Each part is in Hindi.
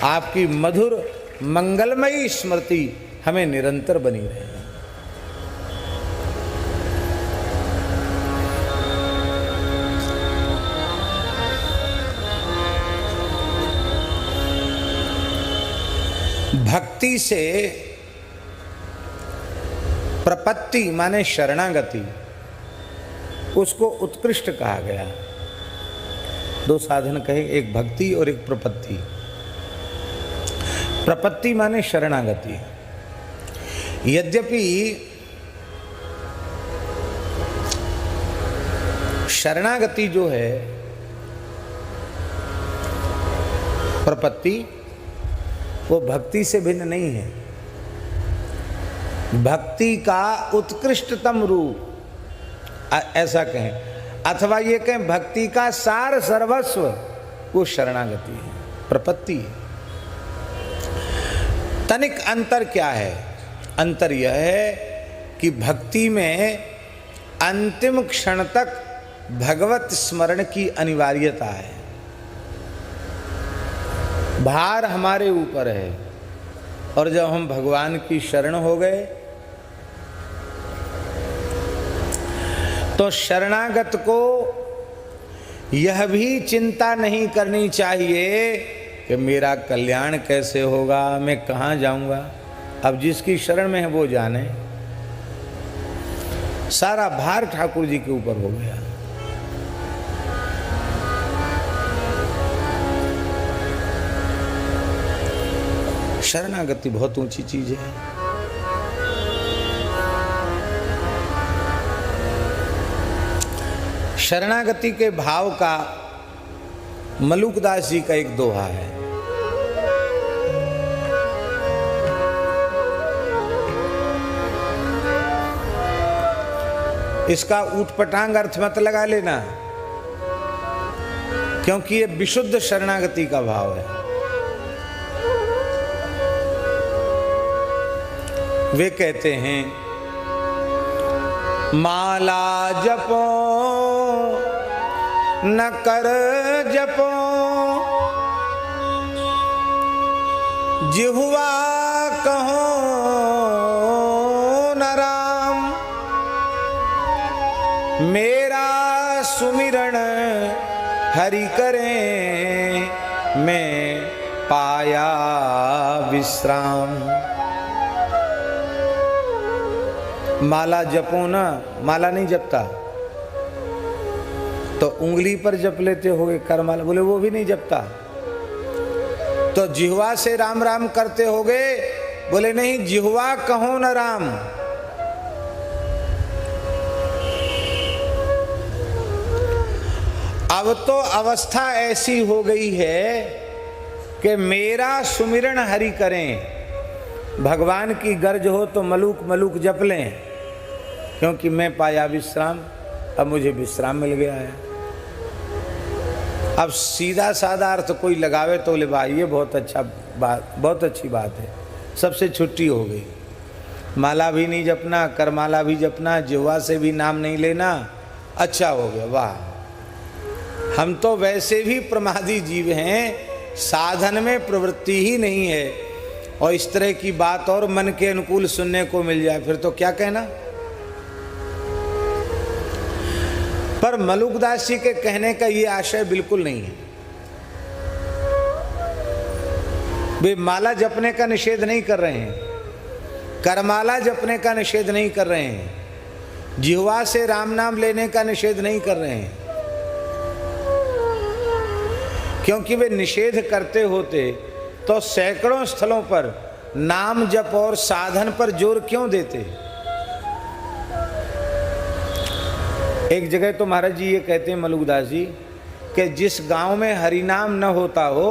आपकी मधुर मंगलमयी स्मृति हमें निरंतर बनी रहे। भक्ति से प्रपत्ति माने शरणागति, उसको उत्कृष्ट कहा गया। दो साधन कहे, एक भक्ति और एक प्रपत्ति। प्रपत्ति माने शरणागति। यद्यपि शरणागति जो है, प्रपत्ति, वो भक्ति से भिन्न नहीं है। भक्ति का उत्कृष्टतम रूप ऐसा कहें, अथवा ये कहें भक्ति का सार सर्वस्व वो शरणागति है, प्रपत्ति है। तनिक अंतर क्या है? अंतर यह है कि भक्ति में अंतिम क्षण तक भगवत स्मरण की अनिवार्यता है। भार हमारे ऊपर है, और जब हम भगवान की शरण हो गए तो शरणागत को यह भी चिंता नहीं करनी चाहिए कि मेरा कल्याण कैसे होगा, मैं कहाँ जाऊंगा। अब जिसकी शरण में है वो जाने। सारा भार ठाकुर जी के ऊपर हो गया। शरणागति बहुत ऊंची चीज है। शरणागति के भाव का मलुकदास जी का एक दोहा है। इसका ऊटपटांग अर्थ मत लगा लेना, क्योंकि ये विशुद्ध शरणागति का भाव है। वे कहते हैं, माला जपो न कर जपो, जिह्वा कहो न राम, मेरा सुमिरन हरि करें, मैं पाया विश्राम। माला जपो ना, माला नहीं जपता तो उंगली पर जप लेते होगे कर माला, बोले वो भी नहीं जपता। तो जिह्वा से राम राम करते होगे, बोले नहीं, जिह्वा कहो न राम। अब तो अवस्था ऐसी हो गई है कि मेरा सुमिरन हरि करें। भगवान की गर्ज हो तो मलूक मलूक जप लें, क्योंकि मैं पाया विश्राम, अब मुझे विश्राम मिल गया है। अब सीधा साधा अर्थ कोई लगावे तो बोले भाई ये बहुत अच्छा बात, बहुत अच्छी बात है, सबसे छुट्टी हो गई। माला भी नहीं जपना, करमाला भी जपना, जिह्वा से भी नाम नहीं लेना, अच्छा हो गया, वाह। हम तो वैसे भी प्रमादी जीव हैं, साधन में प्रवृत्ति ही नहीं है, और इस तरह की बात और मन के अनुकूल सुनने को मिल जाए फिर तो क्या कहना। पर मलुकदास जी के कहने का ये आशय बिल्कुल नहीं है। वे माला जपने का निषेध नहीं कर रहे हैं, करमाला जपने का निषेध नहीं कर रहे हैं, जिह्वा से राम नाम लेने का निषेध नहीं कर रहे हैं, क्योंकि वे निषेध करते होते तो सैकड़ों स्थलों पर नाम जप और साधन पर जोर क्यों देते। एक जगह तो महाराज जी ये कहते हैं मलुकदास जी कि जिस गांव में हरिनाम न होता हो,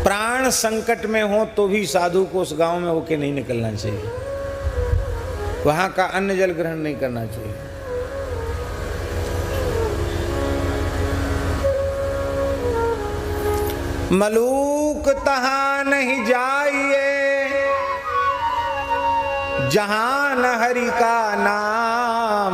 प्राण संकट में हो, तो भी साधु को उस गांव में होके नहीं निकलना चाहिए, वहां का अन्न जल ग्रहण नहीं करना चाहिए। मलूक तहां नहीं जाइए जहां न हरि का नाम,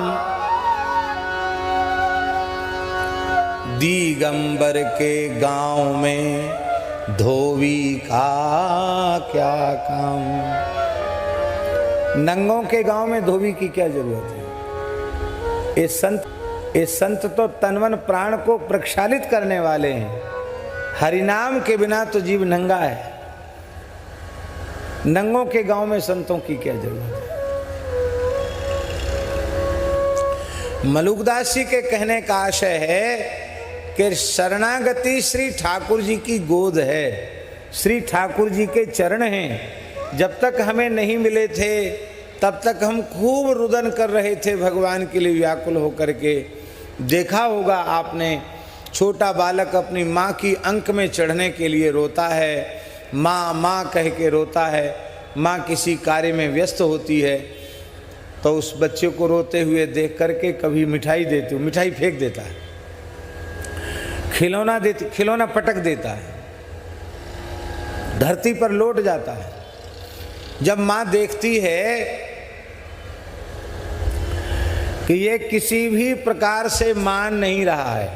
दिगंबर के गांव में धोबी का क्या काम। नंगों के गांव में धोबी की क्या जरूरत है। ये संत तो तनवन प्राण को प्रक्षालित करने वाले हैं। हरिनाम के बिना तो जीव नंगा है। नंगों के गांव में संतों की क्या जरूरत है। मलुकदास जी के कहने का आशय है कि शरणागति श्री ठाकुर जी की गोद है, श्री ठाकुर जी के चरण हैं। जब तक हमें नहीं मिले थे तब तक हम खूब रुदन कर रहे थे भगवान के लिए व्याकुल होकर के। देखा होगा आपने, छोटा बालक अपनी माँ की अंक में चढ़ने के लिए रोता है, माँ माँ कह के रोता है। माँ किसी कार्य में व्यस्त होती है तो उस बच्चे को रोते हुए देख करके कभी मिठाई देती, मिठाई फेंक देता है, खिलौना पटक देता है, धरती पर लौट जाता है। जब माँ देखती है कि ये किसी भी प्रकार से मान नहीं रहा है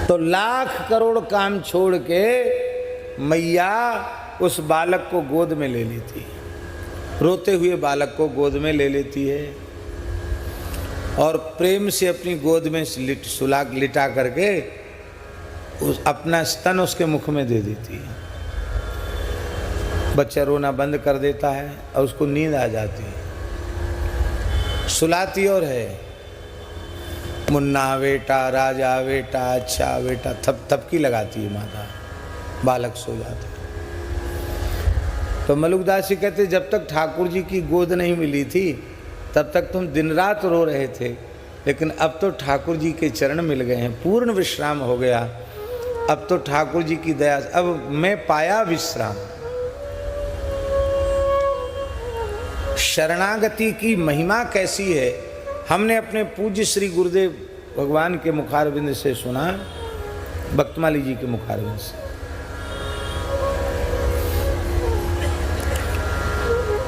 तो लाख करोड़ काम छोड़ के मैया उस बालक को गोद में ले लेती है, रोते हुए बालक को गोद में ले लेती है और प्रेम से अपनी गोद में लिटा करके अपना स्तन उसके मुख में दे देती है। बच्चा रोना बंद कर देता है और उसको नींद आ जाती है। सुलाती और है, मुन्ना बेटा, राजा बेटा, अच्छा बेटा, थपकी लगाती है माता, बालक सो जाता है। तो मलुकदास जी कहते जब तक ठाकुर जी की गोद नहीं मिली थी तब तक तुम दिन रात रो रहे थे, लेकिन अब तो ठाकुर जी के चरण मिल गए हैं, पूर्ण विश्राम हो गया। अब तो ठाकुर जी की दया, अब मैं पाया विश्राम। शरणागति की महिमा कैसी है हमने अपने पूज्य श्री गुरुदेव भगवान के मुखारविंद से सुना, भक्तमाली जी के मुखारविंद से,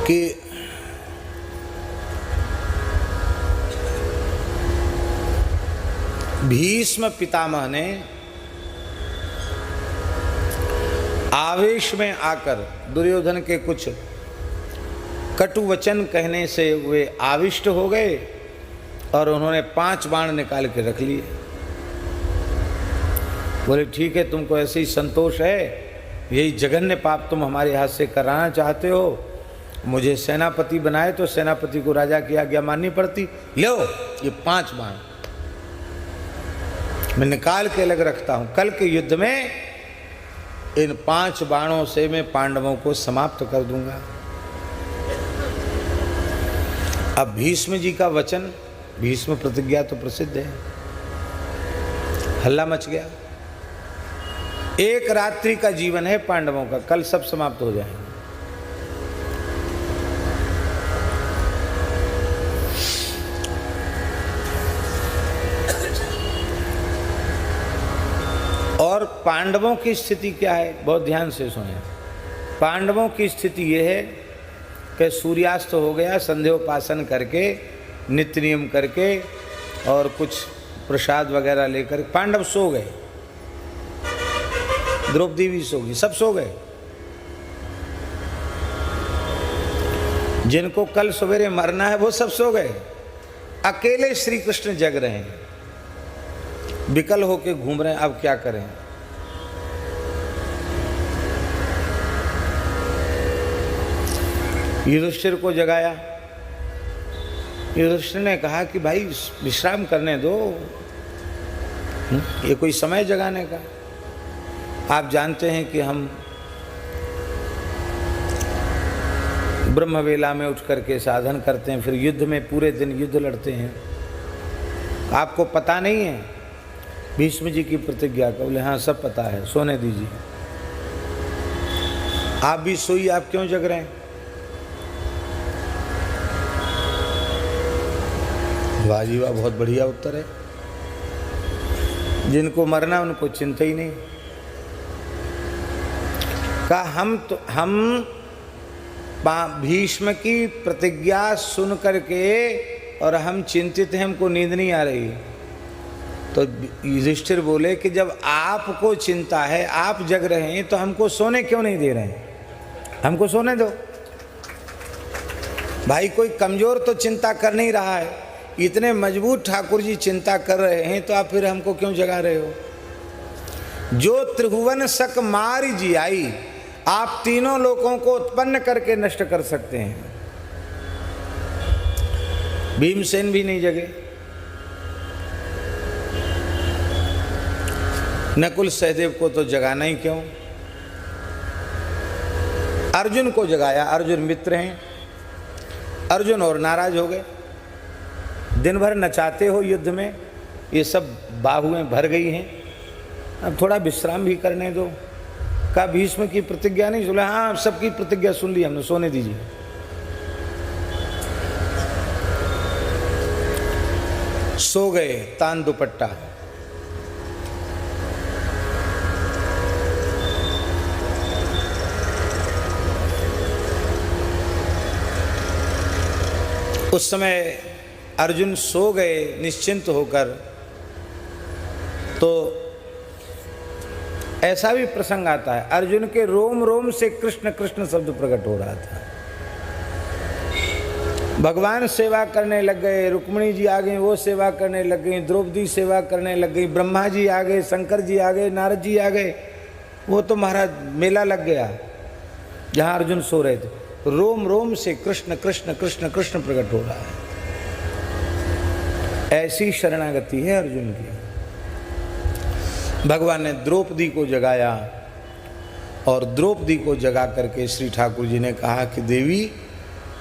कि भीष्म पितामह ने आवेश में आकर दुर्योधन के कुछ कटु वचन कहने से वे आविष्ट हो गए और उन्होंने 5 बाण निकाल के रख लिए। बोले ठीक है, तुमको ऐसे ही संतोष है, यही जघन्य पाप तुम हमारे हाथ से कराना चाहते हो, मुझे सेनापति बनाए तो सेनापति को राजा की आज्ञा माननी पड़ती। लो ये 5 बाण मैं निकाल के अलग रखता हूं, कल के युद्ध में इन 5 बाणों से मैं पांडवों को समाप्त कर दूंगा। अब भीष्म जी का वचन, भीष्म प्रतिज्ञा तो प्रसिद्ध है, हल्ला मच गया। एक रात्रि का जीवन है पांडवों का, कल सब समाप्त हो जाएंगे। और पांडवों की स्थिति क्या है, बहुत ध्यान से सुने। पांडवों की स्थिति यह है कि सूर्यास्त हो गया, संध्योपासन करके, नित्य नियम करके और कुछ प्रसाद वगैरह लेकर पांडव सो गए। द्रौपदी भी सो गई, सब सो गए। जिनको कल सवेरे मरना है वो सब सो गए। अकेले श्री कृष्ण जग रहे हैं, विकल होके घूम रहे हैं। अब क्या करें? युधिष्ठिर को जगाया। युधिष्ठिर ने कहा कि भाई विश्राम करने दो, ये कोई समय जगाने का? आप जानते हैं कि हम ब्रह्मवेला में उठ करके साधन करते हैं, फिर युद्ध में पूरे दिन युद्ध लड़ते हैं। आपको पता नहीं है भीष्म जी की प्रतिज्ञा का? बोले हाँ सब पता है, सोने दीजिए। आप भी सोइए, आप क्यों जग रहे हैं? वाह जी वाह, बहुत बढ़िया उत्तर है। जिनको मरना उनको चिंता ही नहीं। कहा हम भीष्म की प्रतिज्ञा सुन करके और हम चिंतित हैं, हमको नींद नहीं आ रही। तो युधिष्ठिर बोले कि जब आपको चिंता है, आप जग रहे हैं, तो हमको सोने क्यों नहीं दे रहे हैं? हमको सोने दो। भाई कोई कमजोर तो चिंता कर नहीं रहा है, इतने मजबूत ठाकुर जी चिंता कर रहे हैं, तो आप फिर हमको क्यों जगा रहे हो? जो त्रिभुवन सक मारी जियाई, आप तीनों लोगों को उत्पन्न करके नष्ट कर सकते हैं। भीमसेन भी नहीं जगे, नकुल सहदेव को तो जगाना ही क्यों? अर्जुन को जगाया, अर्जुन मित्र हैं, अर्जुन और नाराज हो गए। दिन भर नचाते हो युद्ध में, ये सब बाहुएं भर गई हैं, अब थोड़ा विश्राम भी करने दो। कहा भीष्म की प्रतिज्ञा नहीं सुना? हाँ सबकी प्रतिज्ञा सुन ली हमने, सोने दीजिए। सो गए तान दुपट्टा। उस समय अर्जुन सो गए निश्चिंत होकर, तो ऐसा भी प्रसंग आता है, अर्जुन के रोम रोम से कृष्ण कृष्ण शब्द प्रकट हो रहा था। भगवान सेवा करने लग गए, रुक्मिणी जी आ गई, वो सेवा करने लग गई, द्रौपदी सेवा करने लग गई, ब्रह्मा जी आ गए, शंकर जी आ गए, नारद जी आ गए। वो तो महाराज मेला लग गया जहाँ अर्जुन सो रहे थे। रोम रोम से कृष्ण कृष्ण कृष्ण कृष्ण प्रकट हो रहा है। ऐसी शरणागति है अर्जुन की। भगवान ने द्रौपदी को जगाया, और द्रौपदी को जगा करके श्री ठाकुर जी ने कहा कि देवी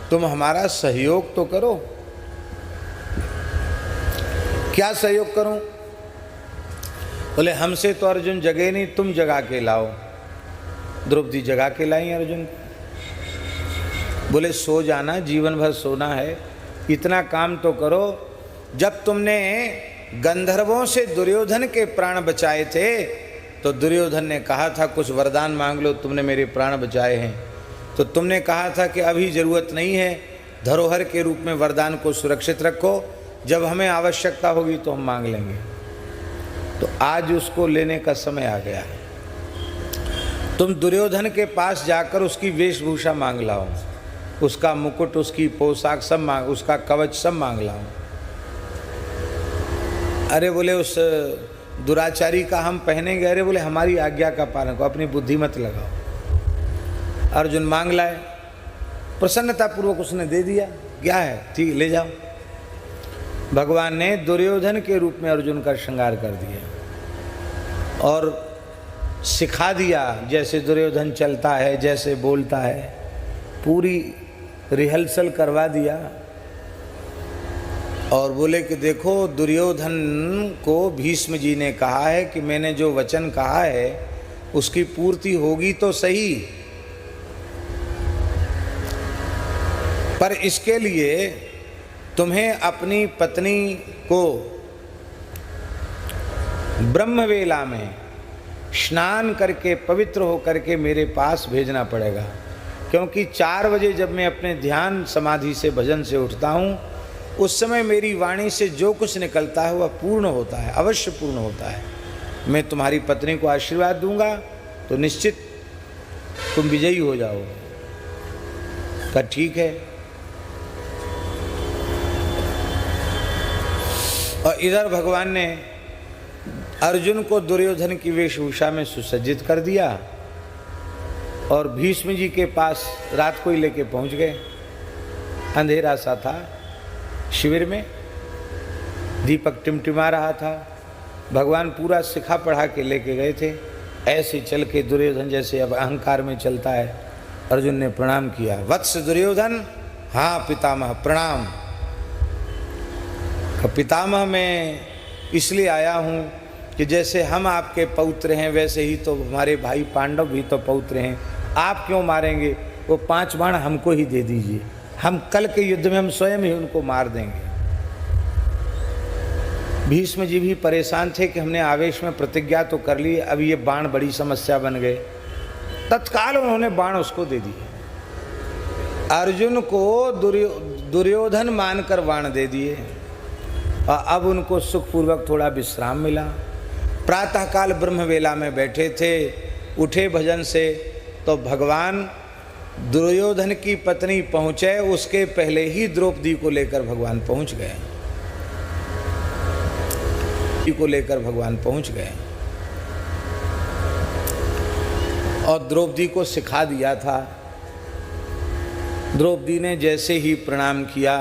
तुम हमारा सहयोग तो करो। क्या सहयोग करूं? बोले हमसे तो अर्जुन जगे नहीं, तुम जगा के लाओ। द्रौपदी जगा के लाई अर्जुन को। बोले सो जाना, जीवन भर सोना है, इतना काम तो करो। जब तुमने गंधर्वों से दुर्योधन के प्राण बचाए थे, तो दुर्योधन ने कहा था कुछ वरदान मांग लो, तुमने मेरे प्राण बचाए हैं। तो तुमने कहा था कि अभी ज़रूरत नहीं है, धरोहर के रूप में वरदान को सुरक्षित रखो, जब हमें आवश्यकता होगी तो हम मांग लेंगे। तो आज उसको लेने का समय आ गया है। तुम दुर्योधन के पास जाकर उसकी वेशभूषा मांग लाओ, उसका मुकुट, उसकी पोशाक सब मांग, उसका कवच सब मांग लाओ। अरे बोले उस दुराचारी का हम पहनेंगे? अरे बोले हमारी आज्ञा का पालन करो, अपनी बुद्धि मत लगाओ। अर्जुन मांग लाए, प्रसन्नतापूर्वक उसने दे दिया। क्या है? ठीक, ले जाओ। भगवान ने दुर्योधन के रूप में अर्जुन का श्रृंगार कर दिया और सिखा दिया जैसे दुर्योधन चलता है, जैसे बोलता है, पूरी रिहर्सल करवा दिया। और बोले कि देखो दुर्योधन को भीष्म जी ने कहा है कि मैंने जो वचन कहा है उसकी पूर्ति होगी तो सही, पर इसके लिए तुम्हें अपनी पत्नी को ब्रह्मवेला में स्नान करके पवित्र होकर के मेरे पास भेजना पड़ेगा, क्योंकि 4 बजे जब मैं अपने ध्यान समाधि से भजन से उठता हूँ, उस समय मेरी वाणी से जो कुछ निकलता है वह पूर्ण होता है, अवश्य पूर्ण होता है। मैं तुम्हारी पत्नी को आशीर्वाद दूंगा तो निश्चित तुम विजयी हो जाओगे। कहा ठीक है। और इधर भगवान ने अर्जुन को दुर्योधन की वेशभूषा में सुसज्जित कर दिया और भीष्म जी के पास रात को ही लेके पहुंच गए। अंधेरा सा था, शिविर में दीपक टिमटिमा रहा था। भगवान पूरा सिखा पढ़ा के लेके गए थे। ऐसे चल के दुर्योधन जैसे अब अहंकार में चलता है, अर्जुन ने प्रणाम किया। वत्स दुर्योधन, हाँ पितामह प्रणाम। पितामह मैं इसलिए आया हूँ कि जैसे हम आपके पौत्र हैं वैसे ही तो हमारे भाई पांडव भी तो पौत्र हैं, आप क्यों मारेंगे? वो 5 बाण हमको ही दे दीजिए, हम कल के युद्ध में हम स्वयं ही उनको मार देंगे। भीष्म जी भी परेशान थे कि हमने आवेश में प्रतिज्ञा तो कर ली, अब ये बाण बड़ी समस्या बन गए। तत्काल उन्होंने बाण उसको दे दिए। अर्जुन को दुर्योधन मानकर बाण दे दिए। और अब उनको सुखपूर्वक थोड़ा विश्राम मिला। प्रातःकाल ब्रह्मवेला में बैठे थे, उठे भजन से तो भगवान दुर्योधन की पत्नी पहुँचे, उसके पहले ही द्रौपदी को लेकर भगवान पहुँच गए, भगवान पहुँच गए और द्रौपदी को सिखा दिया था। द्रौपदी ने जैसे ही प्रणाम किया,